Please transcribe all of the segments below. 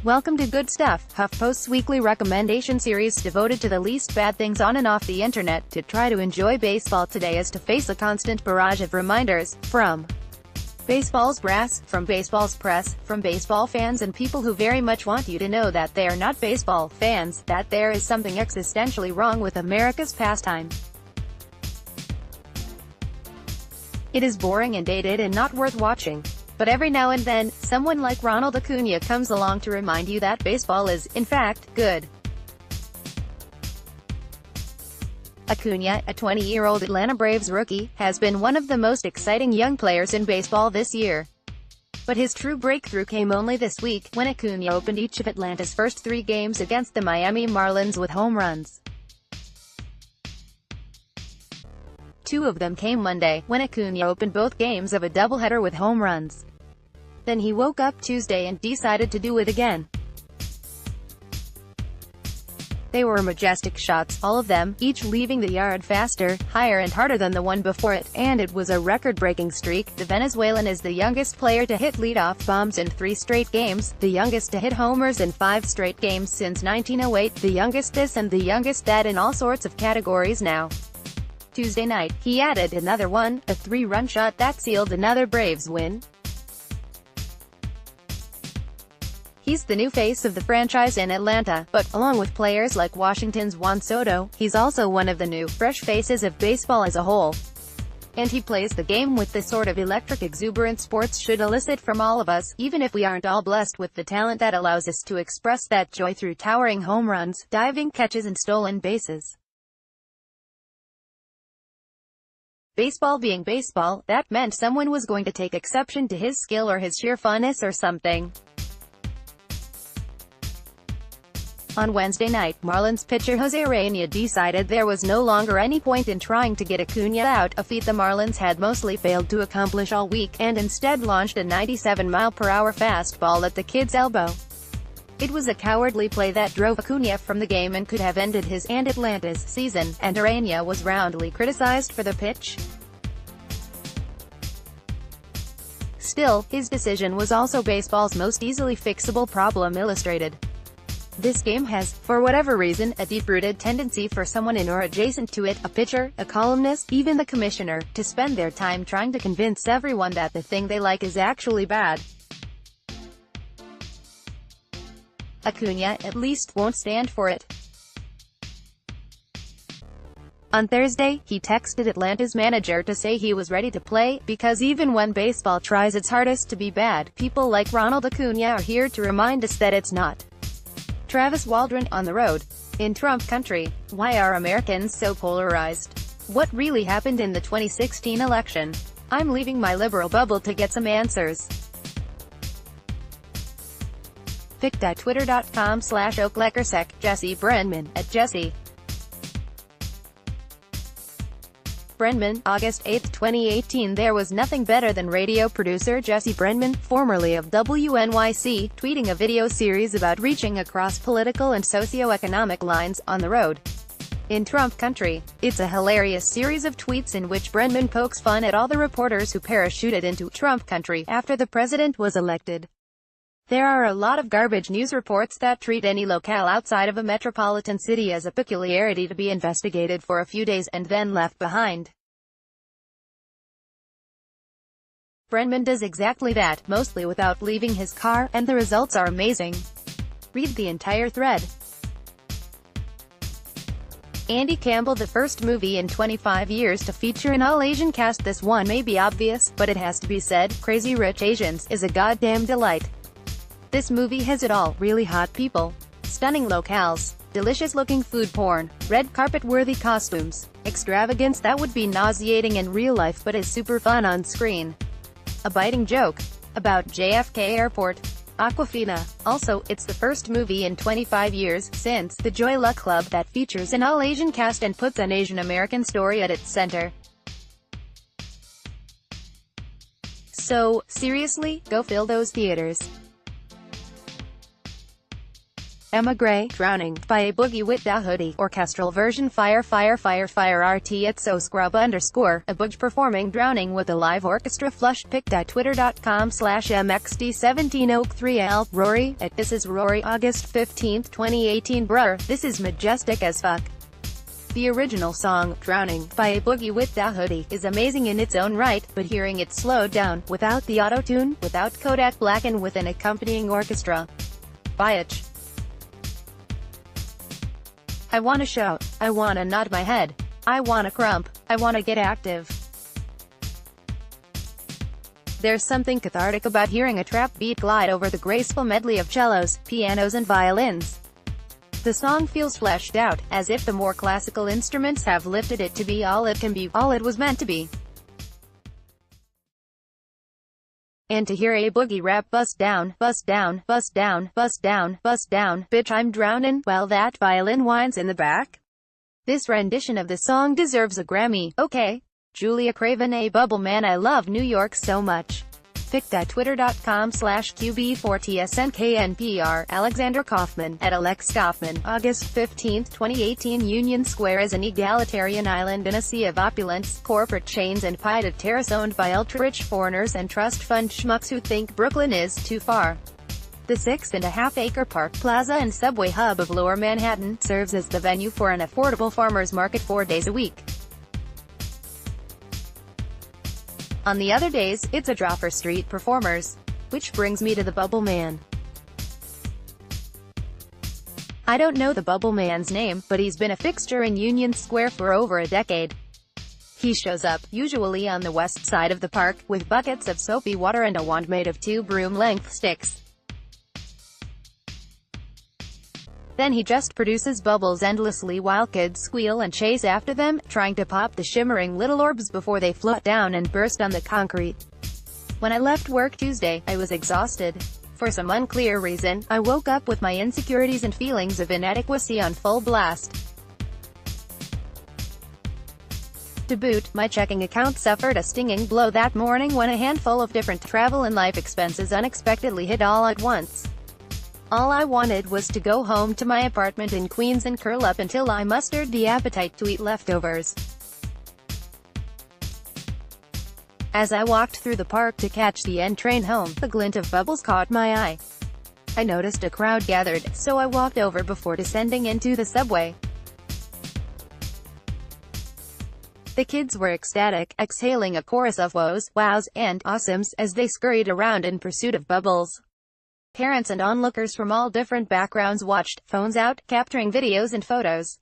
Welcome to Good Stuff, HuffPost's weekly recommendation series devoted to the least bad things on and off the internet. To try to enjoy baseball today is to face a constant barrage of reminders, from baseball's brass, from baseball's press, from baseball fans and people who very much want you to know that they are not baseball fans, that there is something existentially wrong with America's pastime. It is boring and dated and not worth watching. But every now and then, someone like Ronald Acuña comes along to remind you that baseball is, in fact, good. Acuña, a 20-year-old Atlanta Braves rookie, has been one of the most exciting young players in baseball this year. But his true breakthrough came only this week, when Acuña opened each of Atlanta's first 3 games against the Miami Marlins with home runs. 2 of them came Monday, when Acuña opened both games of a doubleheader with home runs. Then he woke up Tuesday and decided to do it again. They were Majestic shots, all of them, each leaving the yard faster, higher and harder than the one before it, and it was a record-breaking streak. The Venezuelan is the youngest player to hit leadoff bombs in 3 straight games, the youngest to hit homers in 5 straight games since 1908, the youngest this and the youngest that in all sorts of categories now. Tuesday night, he added another one, a 3-run shot that sealed another Braves win. He's the new face of the franchise in Atlanta, but, along with players like Washington's Juan Soto, he's also one of the new, fresh faces of baseball as a whole. And he plays the game with the sort of electric exuberance sports should elicit from all of us, even if we aren't all blessed with the talent that allows us to express that joy through towering home runs, diving catches and stolen bases. Baseball being baseball, that meant someone was going to take exception to his skill or his sheer funness or something. On Wednesday night, Marlins pitcher Jose Urena decided there was no longer any point in trying to get Acuña out, a feat the Marlins had mostly failed to accomplish all week, and instead launched a 97-mile-per-hour fastball at the kid's elbow. It was a cowardly play that drove Acuña from the game and could have ended his and Atlanta's season, and Urena was roundly criticized for the pitch. Still, his decision was also baseball's most easily fixable problem illustrated. This game has, for whatever reason, a deep-rooted tendency for someone in or adjacent to it, a pitcher, a columnist, even the commissioner, to spend their time trying to convince everyone that the thing they like is actually bad. Acuña, at least, won't stand for it. On Thursday, he texted Atlanta's manager to say he was ready to play, because even when baseball tries its hardest to be bad, people like Ronald Acuña are here to remind us that it's not. Travis Waldron, on the road. In Trump country, why are Americans so polarized? What really happened in the 2016 election? I'm leaving my liberal bubble to get some answers. pic.twitter.com/oakleckersec, Jesse Brenman, @Jesse Brenman, August 8, 2018. There was nothing better than radio producer Jesse Brenman, formerly of WNYC, tweeting a video series about reaching across political and socio-economic lines, on the road. In Trump country. It's a hilarious series of tweets in which Brenman pokes fun at all the reporters who parachuted into Trump country after the president was elected. There are a lot of garbage news reports that treat any locale outside of a metropolitan city as a peculiarity to be investigated for a few days and then left behind. Brenman does exactly that, mostly without leaving his car, and the results are amazing. Read the entire thread. Andy Campbell, the first movie in 25 years to feature an all-Asian cast. This one may be obvious, but it has to be said, Crazy Rich Asians is a goddamn delight. This movie has it all, really hot people, stunning locales, delicious-looking food porn, red carpet-worthy costumes, extravagance that would be nauseating in real life but is super fun on screen, a biting joke about JFK Airport, Aquafina. Also, it's the first movie in 25 years since The Joy Luck Club that features an all-Asian cast and puts an Asian-American story at its center. So, seriously, go fill those theaters. Emma Gray, Drowning, by a Boogie with Da Hoodie, orchestral version Fire Fire Fire Fire RT at So Scrub _ a Boog performing Drowning with a live orchestra flush.twitter.com/mxd1703l, Rory, at This Is Rory, August 15, 2018 Brr, this is majestic as fuck. The original song, Drowning, by a Boogie with Da Hoodie, is amazing in its own right, but hearing it slowed down, without the auto-tune, without Kodak Black and with an accompanying orchestra. Biatch. I wanna shout, I wanna nod my head, I wanna crump, I wanna get active. There's something cathartic about hearing a trap beat glide over the graceful medley of cellos, pianos and violins. The song feels fleshed out, as if the more classical instruments have lifted it to be all it can be, all it was meant to be. And to hear a boogie rap bust down, bust down, bust down, bust down, bust down, bitch I'm drownin', while that violin whines in the back. This rendition of the song deserves a Grammy, okay? Julia Craven, a Bubble Man. I love New York so much. pic.twitter.com/QB4TSNKNPR, Alexander Kaufman, at Alex Kaufman, August 15, 2018 Union Square is an egalitarian island in a sea of opulence, corporate chains and pied terrace owned by ultra-rich foreigners and trust fund schmucks who think Brooklyn is too far. The 6.5-acre Park Plaza and subway hub of Lower Manhattan serves as the venue for an affordable farmers market 4 days a week. On the other days, it's a draw for street performers. Which brings me to the Bubble Man. I don't know the Bubble Man's name, but he's been a fixture in Union Square for over a decade. He shows up, usually on the west side of the park, with buckets of soapy water and a wand made of 2 broom-length sticks. Then he just produces bubbles endlessly while kids squeal and chase after them, trying to pop the shimmering little orbs before they float down and burst on the concrete. When I left work Tuesday, I was exhausted. For some unclear reason, I woke up with my insecurities and feelings of inadequacy on full blast. To boot, my checking account suffered a stinging blow that morning when a handful of different travel and life expenses unexpectedly hit all at once. All I wanted was to go home to my apartment in Queens and curl up until I mustered the appetite to eat leftovers. As I walked through the park to catch the N train home, the glint of bubbles caught my eye. I noticed a crowd gathered, so I walked over before descending into the subway. The kids were ecstatic, exhaling a chorus of woes, wows, and awesomes as they scurried around in pursuit of bubbles. Parents and onlookers from all different backgrounds watched, phones out, capturing videos and photos.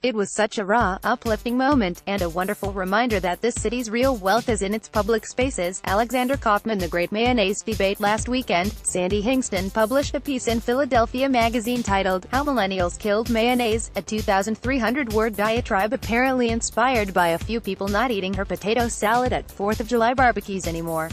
It was such a raw, uplifting moment, and a wonderful reminder that this city's real wealth is in its public spaces. Alexander Kaufman. The Great Mayonnaise Debate. Last weekend, Sandy Hingston published a piece in Philadelphia magazine titled, How Millennials Killed Mayonnaise, a 2,300-word diatribe apparently inspired by a few people not eating her potato salad at 4th of July barbecues anymore.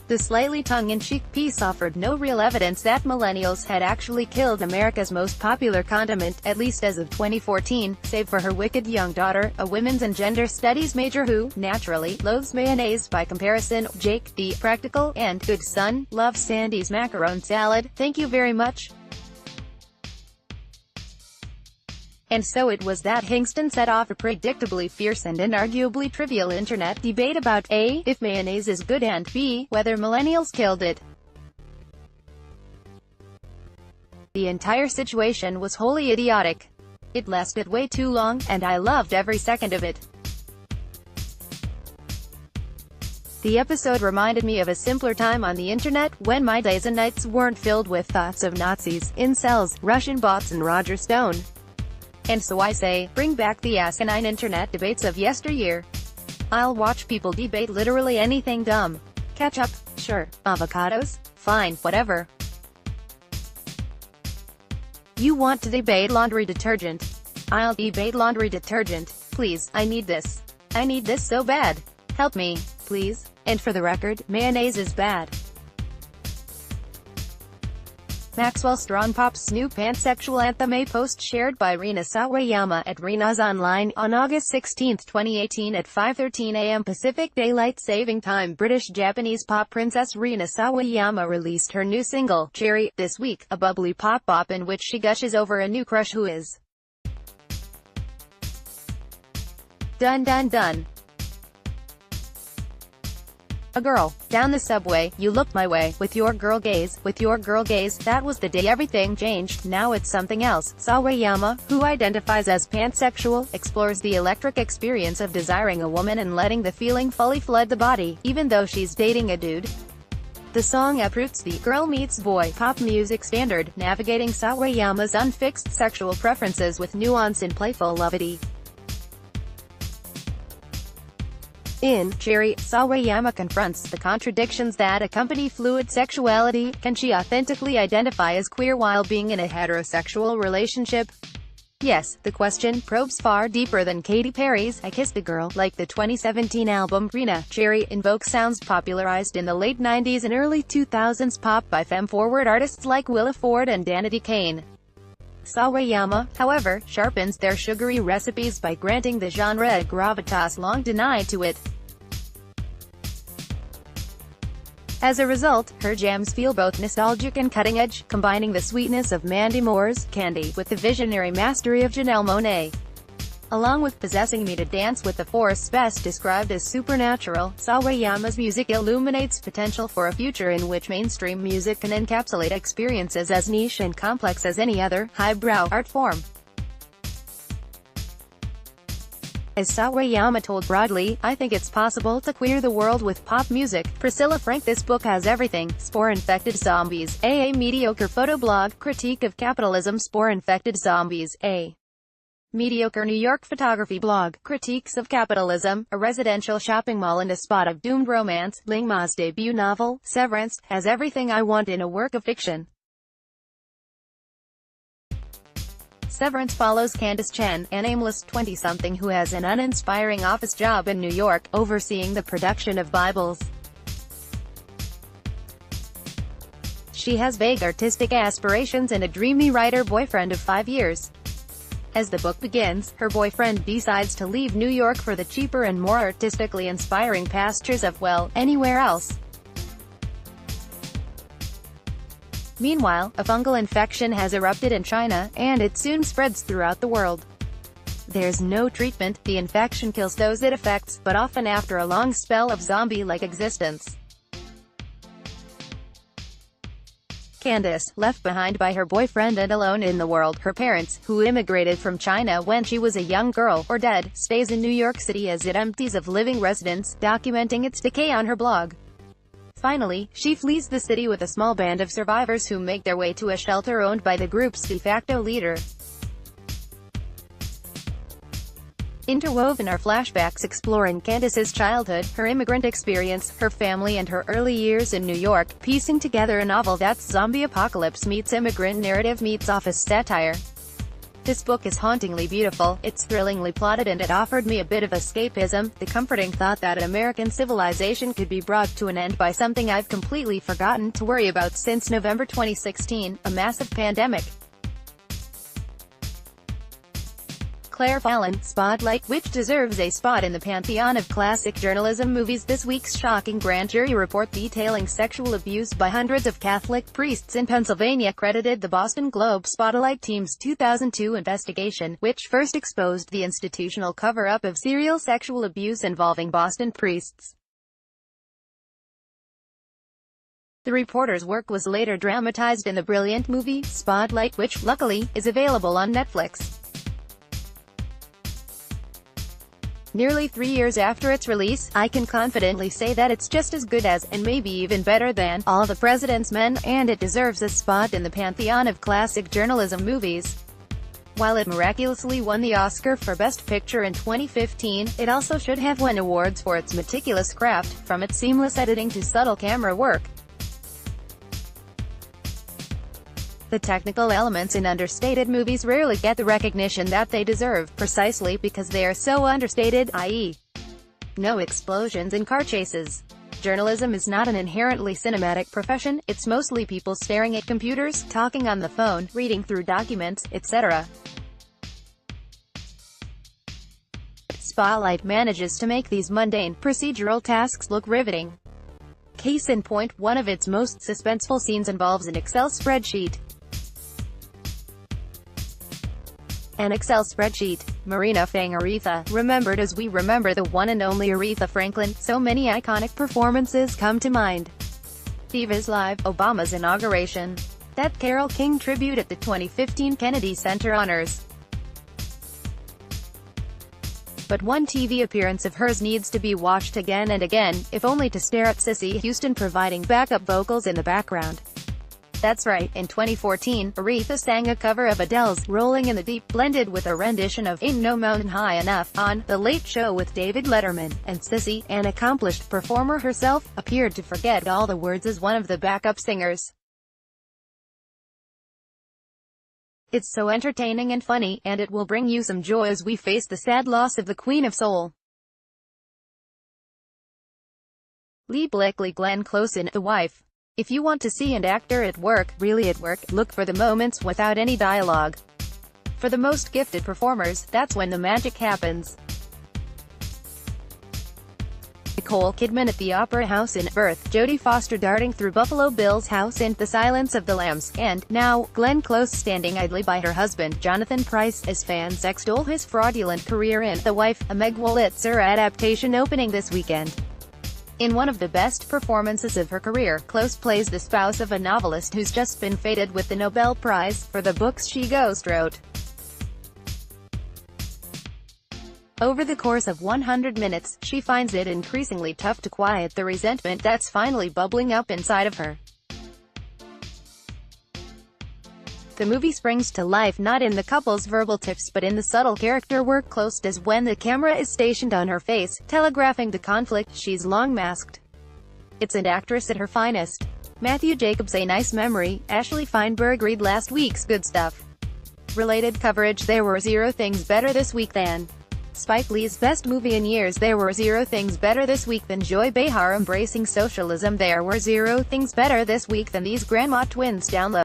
The slightly tongue-in-cheek piece offered no real evidence that millennials had actually killed America's most popular condiment, at least as of 2014, save for her wicked young daughter, a women's and gender studies major who, naturally, loathes mayonnaise by comparison. Jake, the practical and good son, loves Sandy's macaron salad. Thank you very much. And so it was that Hingston set off a predictably fierce and inarguably trivial internet debate about A, if mayonnaise is good, and B, whether millennials killed it. The entire situation was wholly idiotic. It lasted way too long, and I loved every second of it. The episode reminded me of a simpler time on the internet, when my days and nights weren't filled with thoughts of Nazis, incels, Russian bots and Roger Stone. And so I say, bring back the asinine internet debates of yesteryear. I'll watch people debate literally anything dumb. Ketchup? Sure. Avocados? Fine, whatever. You want to debate laundry detergent? I'll debate laundry detergent. Please, I need this. I need this so bad. Help me, please. And for the record, mayonnaise is bad. Maxwell Strong Pop's new pansexual anthem. A post shared by Rina Sawayama at Rina's Online on August 16, 2018 at 5:13 a.m. Pacific Daylight Saving Time. British-Japanese pop princess Rina Sawayama released her new single, Cherry, this week, a bubbly pop bop in which she gushes over a new crush who is dun dun dun. A girl. Down the subway, you looked my way, with your girl gaze, that was the day everything changed, now it's something else. Sawayama, who identifies as pansexual, explores the electric experience of desiring a woman and letting the feeling fully flood the body, even though she's dating a dude. The song uproots the girl meets boy pop music standard, navigating Sawayama's unfixed sexual preferences with nuance and playful levity. In Cherry, Sawayama confronts the contradictions that accompany fluid sexuality. Can she authentically identify as queer while being in a heterosexual relationship? Yes, the question probes far deeper than Katy Perry's I Kissed a Girl. Like the 2017 album Rina, Cherry invokes sounds popularized in the late 90s and early 2000s pop by femme-forward artists like Willa Ford and Danity Kane. Sawayama, however, sharpens their sugary recipes by granting the genre a gravitas long denied to it. As a result, her jams feel both nostalgic and cutting-edge, combining the sweetness of Mandy Moore's Candy with the visionary mastery of Janelle Monáe. Along with possessing me to dance with the force best described as supernatural, Sawayama's music illuminates potential for a future in which mainstream music can encapsulate experiences as niche and complex as any other, highbrow art form. As Sawayama told Broadly, I think it's possible to queer the world with pop music. Priscilla Frank. This book has everything. Spore-infected zombies. A mediocre photoblog. Critique of capitalism. Spore-infected zombies. A mediocre New York photography blog. Critiques of capitalism. A residential shopping mall and a spot of doomed romance. Ling Ma's debut novel, Severance, has everything I want in a work of fiction. Severance follows Candice Chen, an aimless 20-something who has an uninspiring office job in New York, overseeing the production of Bibles. She has vague artistic aspirations and a dreamy writer boyfriend of 5 years. As the book begins, her boyfriend decides to leave New York for the cheaper and more artistically inspiring pastures of, well, anywhere else. Meanwhile, a fungal infection has erupted in China, and it soon spreads throughout the world. There's no treatment, the infection kills those it affects, but often after a long spell of zombie-like existence. Candice, left behind by her boyfriend and alone in the world, her parents, who immigrated from China when she was a young girl, or dead, stays in New York City as it empties of living residents, documenting its decay on her blog. Finally, she flees the city with a small band of survivors who make their way to a shelter owned by the group's de facto leader. Interwoven are flashbacks exploring Candice's childhood, her immigrant experience, her family and her early years in New York, piecing together a novel that's zombie apocalypse meets immigrant narrative meets office satire. This book is hauntingly beautiful, it's thrillingly plotted, and it offered me a bit of escapism, the comforting thought that American civilization could be brought to an end by something I've completely forgotten to worry about since November 2016, a massive pandemic. Claire Fallon, Spotlight, which deserves a spot in the pantheon of classic journalism movies. This week's shocking grand jury report detailing sexual abuse by hundreds of Catholic priests in Pennsylvania credited the Boston Globe Spotlight team's 2002 investigation, which first exposed the institutional cover-up of serial sexual abuse involving Boston priests. The reporter's work was later dramatized in the brilliant movie, Spotlight, which, luckily, is available on Netflix. Nearly 3 years after its release, I can confidently say that it's just as good as, and maybe even better than, All the President's Men, and it deserves a spot in the pantheon of classic journalism movies. While it miraculously won the Oscar for Best Picture in 2015, it also should have won awards for its meticulous craft, from its seamless editing to subtle camera work. The technical elements in understated movies rarely get the recognition that they deserve, precisely because they are so understated, i.e., no explosions and car chases. Journalism is not an inherently cinematic profession, it's mostly people staring at computers, talking on the phone, reading through documents, etc. Spotlight manages to make these mundane, procedural tasks look riveting. Case in point, one of its most suspenseful scenes involves an Excel spreadsheet. An Excel spreadsheet. Marina Fang Aretha, remembered as we remember the one and only Aretha Franklin, so many iconic performances come to mind. Divas Live, Obama's inauguration. That Carole King tribute at the 2015 Kennedy Center Honors. But one TV appearance of hers needs to be watched again and again, if only to stare at Cissy Houston providing backup vocals in the background. That's right, in 2014, Aretha sang a cover of Adele's "Rolling in the Deep," blended with a rendition of "Ain't No Mountain High Enough" on The Late Show with David Letterman, and Cissy, an accomplished performer herself, appeared to forget all the words as one of the backup singers. It's so entertaining and funny, and it will bring you some joy as we face the sad loss of the Queen of Soul. Lee Blakely, Glenn Close in The Wife. If you want to see an actor at work, really at work, look for the moments without any dialogue. For the most gifted performers, that's when the magic happens. Nicole Kidman at the Opera House in Birth, Jodie Foster darting through Buffalo Bill's house in The Silence of the Lambs, and, now, Glenn Close standing idly by her husband, Jonathan Pryce, as fans extol his fraudulent career in The Wife, a Meg Wolitzer adaptation opening this weekend. In one of the best performances of her career, Close plays the spouse of a novelist who's just been feted with the Nobel Prize for the books she ghostwrote. Over the course of 100 minutes, she finds it increasingly tough to quiet the resentment that's finally bubbling up inside of her. The movie springs to life not in the couple's verbal tips but in the subtle character work Close does when the camera is stationed on her face, telegraphing the conflict she's long masked. It's an actress at her finest. Matthew Jacobs, a nice memory. Ashley Feinberg, read last week's Good Stuff. Related coverage. There were 0 things better this week than Spike Lee's best movie in years. There were 0 things better this week than Joy Behar embracing socialism. There were 0 things better this week than these grandma twins. Download.